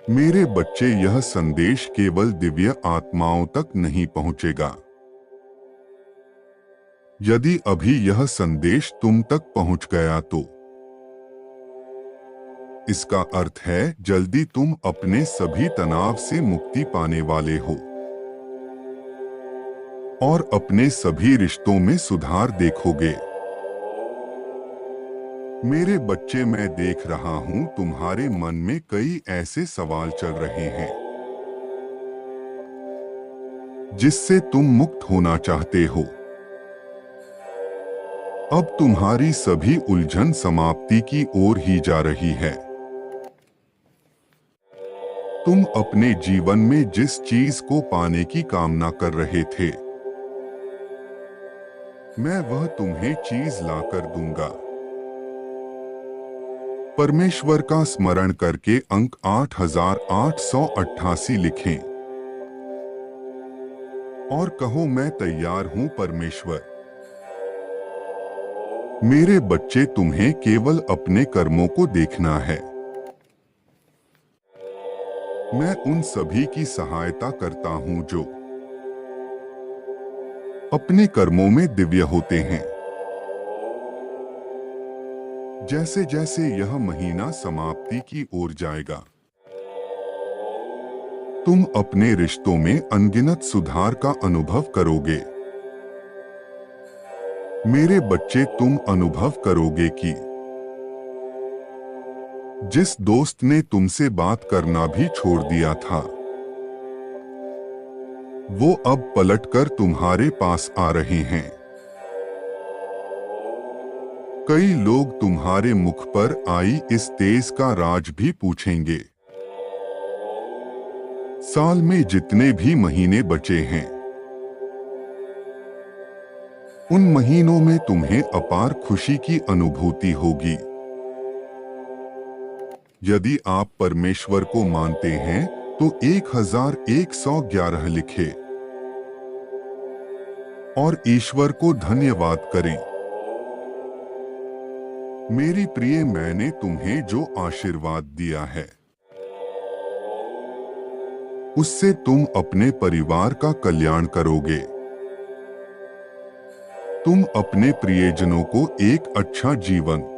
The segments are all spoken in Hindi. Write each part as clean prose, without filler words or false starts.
मेरे बच्चे, यह संदेश केवल दिव्य आत्माओं तक नहीं पहुंचेगा। यदि अभी यह संदेश तुम तक पहुंच गया तो इसका अर्थ है जल्दी तुम अपने सभी तनाव से मुक्ति पाने वाले हो और अपने सभी रिश्तों में सुधार देखोगे। मेरे बच्चे, मैं देख रहा हूं तुम्हारे मन में कई ऐसे सवाल चल रहे हैं जिससे तुम मुक्त होना चाहते हो। अब तुम्हारी सभी उलझन समाप्ति की ओर ही जा रही है। तुम अपने जीवन में जिस चीज को पाने की कामना कर रहे थे, मैं वह तुम्हें चीज लाकर दूंगा। परमेश्वर का स्मरण करके अंक 8888 लिखें और कहो, मैं तैयार हूं परमेश्वर। मेरे बच्चे, तुम्हें केवल अपने कर्मों को देखना है। मैं उन सभी की सहायता करता हूं जो अपने कर्मों में दिव्य होते हैं। जैसे जैसे यह महीना समाप्ति की ओर जाएगा, तुम अपने रिश्तों में अनगिनत सुधार का अनुभव करोगे। मेरे बच्चे, तुम अनुभव करोगे कि जिस दोस्त ने तुमसे बात करना भी छोड़ दिया था, वो अब पलटकर तुम्हारे पास आ रहे हैं। कई लोग तुम्हारे मुख पर आई इस तेज का राज भी पूछेंगे। साल में जितने भी महीने बचे हैं, उन महीनों में तुम्हें अपार खुशी की अनुभूति होगी। यदि आप परमेश्वर को मानते हैं तो 1111 लिखें और ईश्वर को धन्यवाद करें। मेरी प्रिय, मैंने तुम्हें जो आशीर्वाद दिया है, उससे तुम अपने परिवार का कल्याण करोगे। तुम अपने प्रियजनों को एक अच्छा जीवन,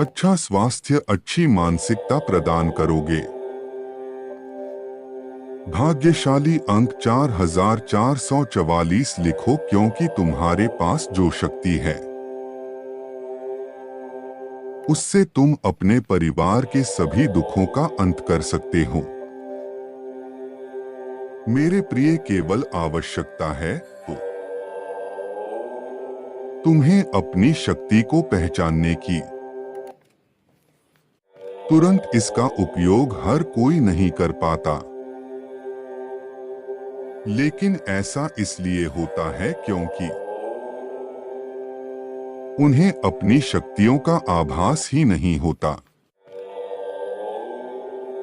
अच्छा स्वास्थ्य, अच्छी मानसिकता प्रदान करोगे। भाग्यशाली अंक 4444 लिखो, क्योंकि तुम्हारे पास जो शक्ति है, उससे तुम अपने परिवार के सभी दुखों का अंत कर सकते हो। मेरे प्रिय, केवल आवश्यकता है तो तुम्हें अपनी शक्ति को पहचानने की। तुरंत इसका उपयोग हर कोई नहीं कर पाता, लेकिन ऐसा इसलिए होता है क्योंकि उन्हें अपनी शक्तियों का आभास ही नहीं होता।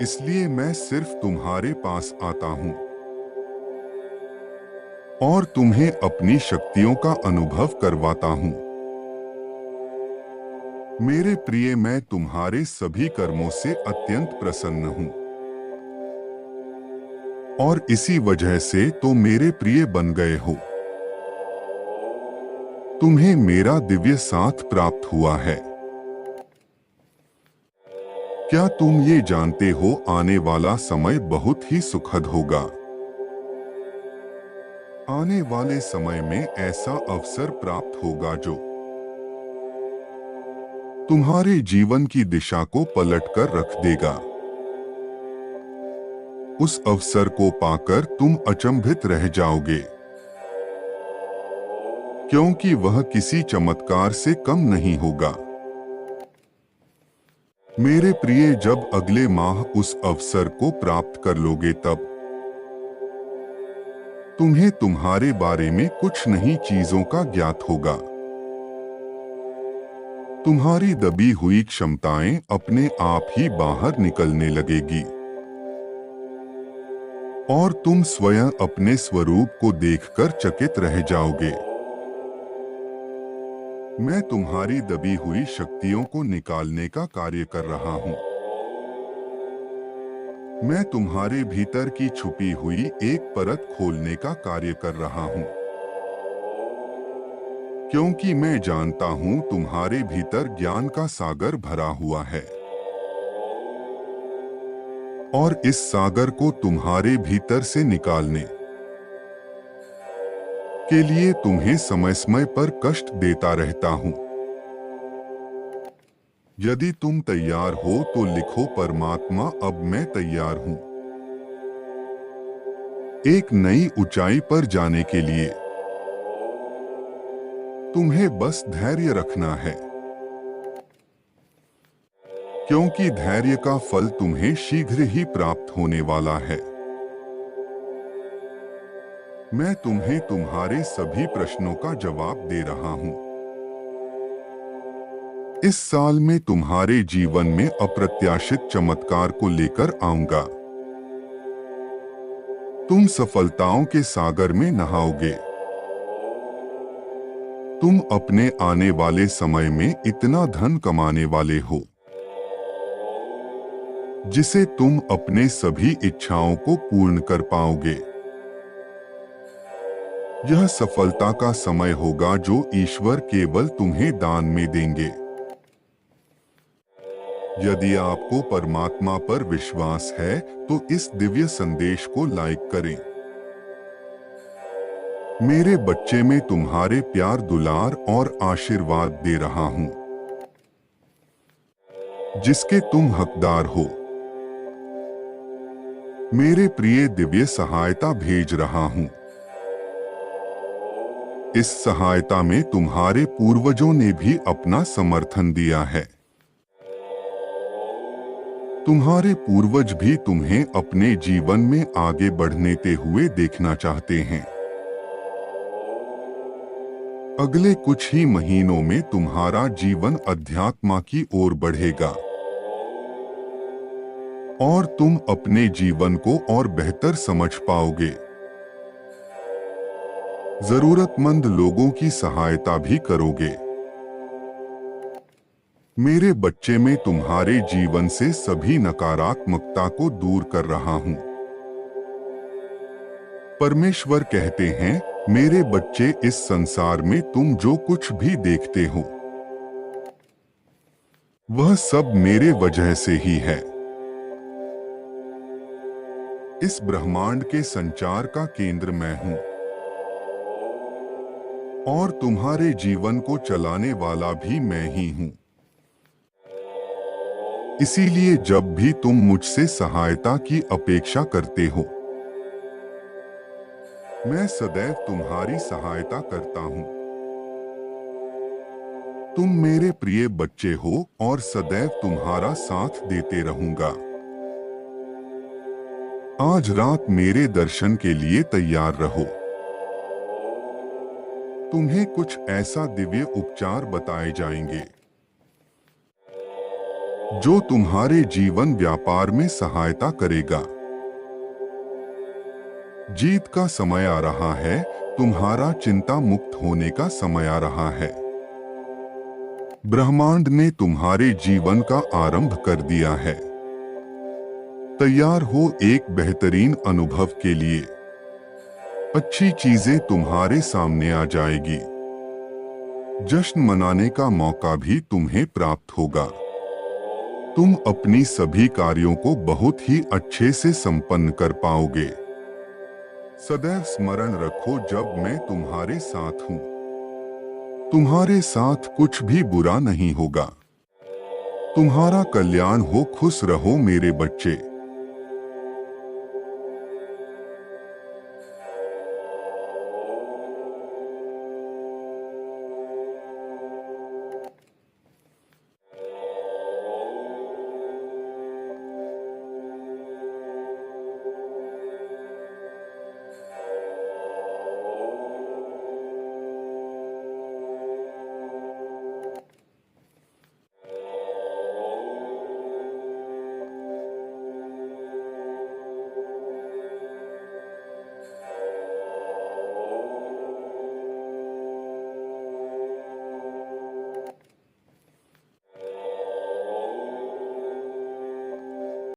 इसलिए मैं सिर्फ तुम्हारे पास आता हूं और तुम्हें अपनी शक्तियों का अनुभव करवाता हूं। मेरे प्रिय, मैं तुम्हारे सभी कर्मों से अत्यंत प्रसन्न हूं और इसी वजह से तो मेरे प्रिय बन गए हो। तुम्हें मेरा दिव्य साथ प्राप्त हुआ है। क्या तुम ये जानते हो, आने वाला समय बहुत ही सुखद होगा। आने वाले समय में ऐसा अवसर प्राप्त होगा जो तुम्हारे जीवन की दिशा को पलटकर रख देगा। उस अवसर को पाकर तुम अचंभित रह जाओगे, क्योंकि वह किसी चमत्कार से कम नहीं होगा। मेरे प्रिय, जब अगले माह उस अवसर को प्राप्त कर लोगे, तब तुम्हें तुम्हारे बारे में कुछ नई चीजों का ज्ञात होगा। तुम्हारी दबी हुई क्षमताएं अपने आप ही बाहर निकलने लगेगी और तुम स्वयं अपने स्वरूप को देखकर चकित रह जाओगे। मैं तुम्हारी दबी हुई शक्तियों को निकालने का कार्य कर रहा हूं। मैं तुम्हारे भीतर की छुपी हुई एक परत खोलने का कार्य कर रहा हूँ, क्योंकि मैं जानता हूँ तुम्हारे भीतर ज्ञान का सागर भरा हुआ है और इस सागर को तुम्हारे भीतर से निकालने के लिए तुम्हें समय समय पर कष्ट देता रहता हूँ। यदि तुम तैयार हो तो लिखो, परमात्मा अब मैं तैयार हूँ एक नई ऊंचाई पर जाने के लिए। तुम्हें बस धैर्य रखना है, क्योंकि धैर्य का फल तुम्हें शीघ्र ही प्राप्त होने वाला है। मैं तुम्हें तुम्हारे सभी प्रश्नों का जवाब दे रहा हूं। इस साल में तुम्हारे जीवन में अप्रत्याशित चमत्कार को लेकर आऊंगा। तुम सफलताओं के सागर में नहाओगे। तुम अपने आने वाले समय में इतना धन कमाने वाले हो जिसे तुम अपने सभी इच्छाओं को पूर्ण कर पाओगे। यह सफलता का समय होगा जो ईश्वर केवल तुम्हें दान में देंगे। यदि आपको परमात्मा पर विश्वास है तो इस दिव्य संदेश को लाइक करें। मेरे बच्चे, मैं तुम्हारे प्यार, दुलार और आशीर्वाद दे रहा हूं जिसके तुम हकदार हो। मेरे प्रिय, दिव्य सहायता भेज रहा हूं। इस सहायता में तुम्हारे पूर्वजों ने भी अपना समर्थन दिया है। तुम्हारे पूर्वज भी तुम्हें अपने जीवन में आगे बढ़ने हुए देखना चाहते हैं। अगले कुछ ही महीनों में तुम्हारा जीवन अध्यात्म की ओर बढ़ेगा और तुम अपने जीवन को और बेहतर समझ पाओगे। जरूरतमंद लोगों की सहायता भी करोगे। मेरे बच्चे, मैं तुम्हारे जीवन से सभी नकारात्मकता को दूर कर रहा हूं। परमेश्वर कहते हैं, मेरे बच्चे, इस संसार में तुम जो कुछ भी देखते हो वह सब मेरे वजह से ही है। इस ब्रह्मांड के संचार का केंद्र मैं हूं और तुम्हारे जीवन को चलाने वाला भी मैं ही हूं। इसीलिए जब भी तुम मुझसे सहायता की अपेक्षा करते हो, मैं सदैव तुम्हारी सहायता करता हूं। तुम मेरे प्रिय बच्चे हो और सदैव तुम्हारा साथ देते रहूंगा। आज रात मेरे दर्शन के लिए तैयार रहो। तुम्हें कुछ ऐसा दिव्य उपचार बताए जाएंगे जो तुम्हारे जीवन व्यापार में सहायता करेगा। जीत का समय आ रहा है। तुम्हारा चिंता मुक्त होने का समय आ रहा है। ब्रह्मांड ने तुम्हारे जीवन का आरंभ कर दिया है। तैयार हो एक बेहतरीन अनुभव के लिए। अच्छी चीजें तुम्हारे सामने आ जाएगी। जश्न मनाने का मौका भी तुम्हें प्राप्त होगा। तुम अपनी सभी कार्यों को बहुत ही अच्छे से संपन्न कर पाओगे। सदैव स्मरण रखो, जब मैं तुम्हारे साथ हूं, तुम्हारे साथ कुछ भी बुरा नहीं होगा। तुम्हारा कल्याण हो। खुश रहो मेरे बच्चे।